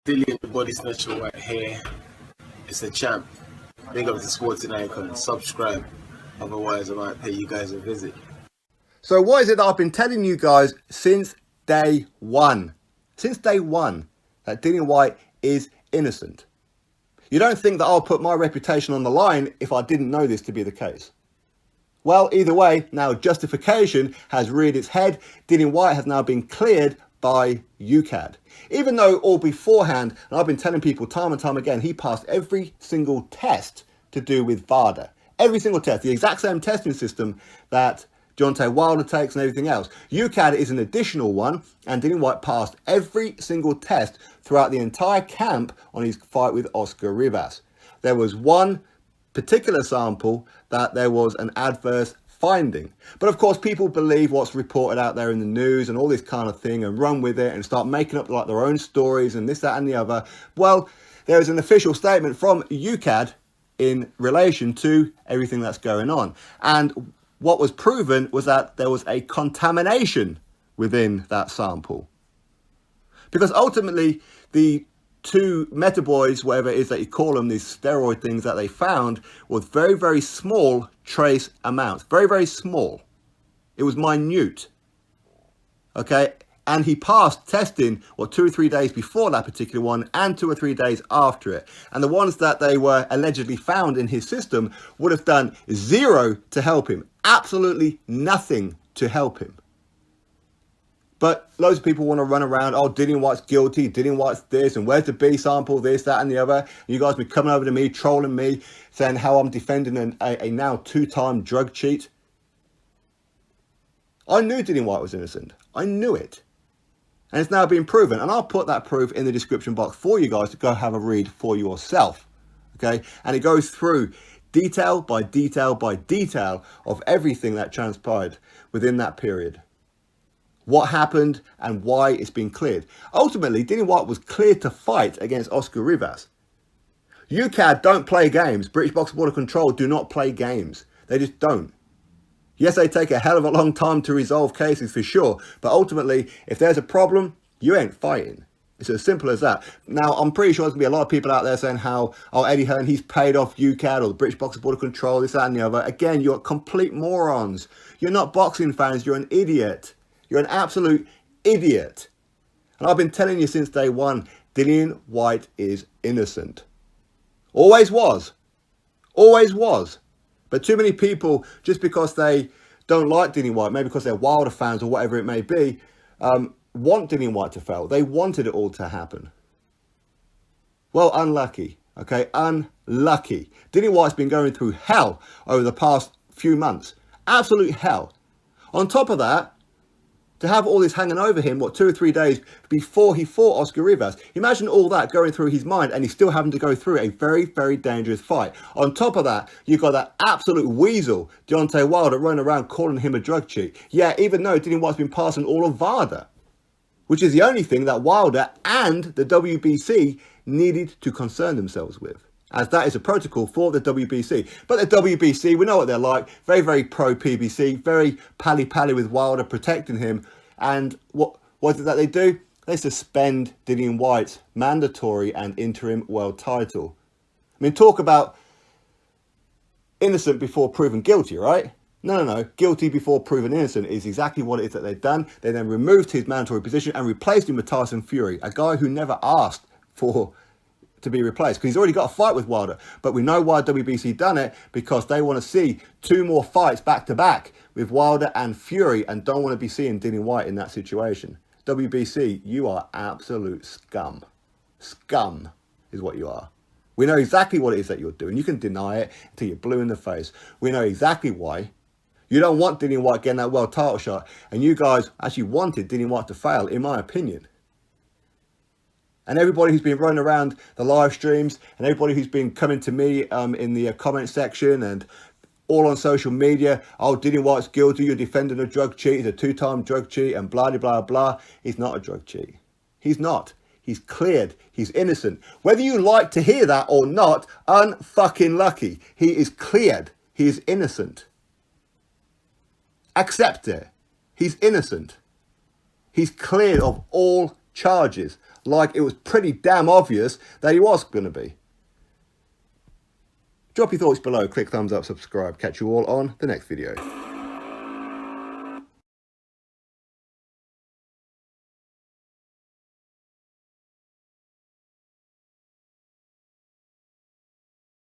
Dillian the Body Snatcher right here. It's a champ. Big up to Sporting Icon. Subscribe. Otherwise, I might pay you guys a visit. So what is it that I've been telling you guys since day one? Since day one, that Dillian Whyte is innocent. You don't think that I'll put my reputation on the line if I didn't know this to be the case? Well, either way, now justification has reared its head. Dillian Whyte has now been cleared by Ukad. Even though all beforehand, and I've been telling people time and time again, he passed every single test to do with VADA. Every single test, the exact same testing system that Deontay Wilder takes and everything else. Ukad is an additional one, and Dillian Whyte passed every single test throughout the entire camp on his fight with Oscar Rivas. There was one particular sample that there was an adverse finding. But of course, people believe what's reported out there in the news and all this kind of thing and run with it and start making up like their own stories and this, that and the other. Well, there is an official statement from Ukad in relation to everything that's going on. And what was proven was that there was a contamination within that sample. Because ultimately, the two metaboids, whatever it is that you call them, these steroid things that they found, was very, very small trace amounts. Very, very small. It was minute. Okay? And he passed testing, 2 or 3 days before that particular one and 2 or 3 days after it. And the ones that they were allegedly found in his system would have done zero to help him. Absolutely nothing to help him. But loads of people want to run around, oh, Dillian Whyte's guilty, Dillian Whyte's this, and where's the B sample, this, that, and the other. And you guys be coming over to me, trolling me, saying how I'm defending a now 2-time drug cheat. I knew Dillian Whyte was innocent. I knew it. And it's now been proven. And I'll put that proof in the description box for you guys to go have a read for yourself. Okay? And it goes through detail by detail by detail of everything that transpired within that period. What happened and why it's been cleared. Ultimately, Dillian Whyte was cleared to fight against Oscar Rivas. Ukad don't play games. British Boxing Board of Control do not play games. They just don't. Yes, they take a hell of a long time to resolve cases for sure. But ultimately, if there's a problem, you ain't fighting. It's as simple as that. Now, I'm pretty sure there's going to be a lot of people out there saying how, oh, Eddie Hearn, he's paid off Ukad or the British Boxing Board of Control, this, that and the other. Again, you're complete morons. You're not boxing fans. You're an idiot. You're an absolute idiot. And I've been telling you since day one, Dillian Whyte is innocent. Always was. Always was. But too many people, just because they don't like Dillian Whyte, maybe because they're Wilder fans or whatever it may be, want Dillian Whyte to fail. They wanted it all to happen. Well, unlucky. Okay, unlucky. Dillian Whyte's been going through hell over the past few months. Absolute hell. On top of that, to have all this hanging over him, 2 or 3 days before he fought Oscar Rivas. Imagine all that going through his mind and he's still having to go through a very, very dangerous fight. On top of that, you've got that absolute weasel, Deontay Wilder, running around calling him a drug cheat. Yeah, even though Dillian Whyte's been passing all of VADA, which is the only thing that Wilder and the WBC needed to concern themselves with, as that is a protocol for the WBC. But the WBC, we know what they're like. Very, very pro-PBC. Very pally-pally with Wilder, protecting him. And what is it that they do? They suspend Dillian Whyte's mandatory and interim world title. I mean, talk about innocent before proven guilty, right? No. Guilty before proven innocent is exactly what it is that they've done. They then removed his mandatory position and replaced him with Tyson Fury, a guy who never asked to be replaced, because he's already got a fight with Wilder. But we know why WBC done it, because they want to see 2 more fights back to back with Wilder and Fury, and don't want to be seeing Dillian Whyte in that situation. WBC, you are absolute scum. Scum is what you are. We know exactly what it is that you're doing. You can deny it until you're blue in the face. We know exactly why. You don't want Dillian Whyte getting that world title shot, and you guys actually wanted Dillian Whyte to fail, in my opinion. And everybody who's been running around the live streams and everybody who's been coming to me in the comment section and all on social media, oh, Dillian Whyte's guilty, you're defending a drug cheat, he's a 2-time drug cheat and blah, blah, blah, blah. He's not a drug cheat. He's not. He's cleared. He's innocent. Whether you like to hear that or not, unfucking lucky. He is cleared. He is innocent. Accept it. He's innocent. He's cleared of all charges. like it was pretty damn obvious that he was going to be. Drop your thoughts below, click thumbs up, subscribe. Catch you all on the next video.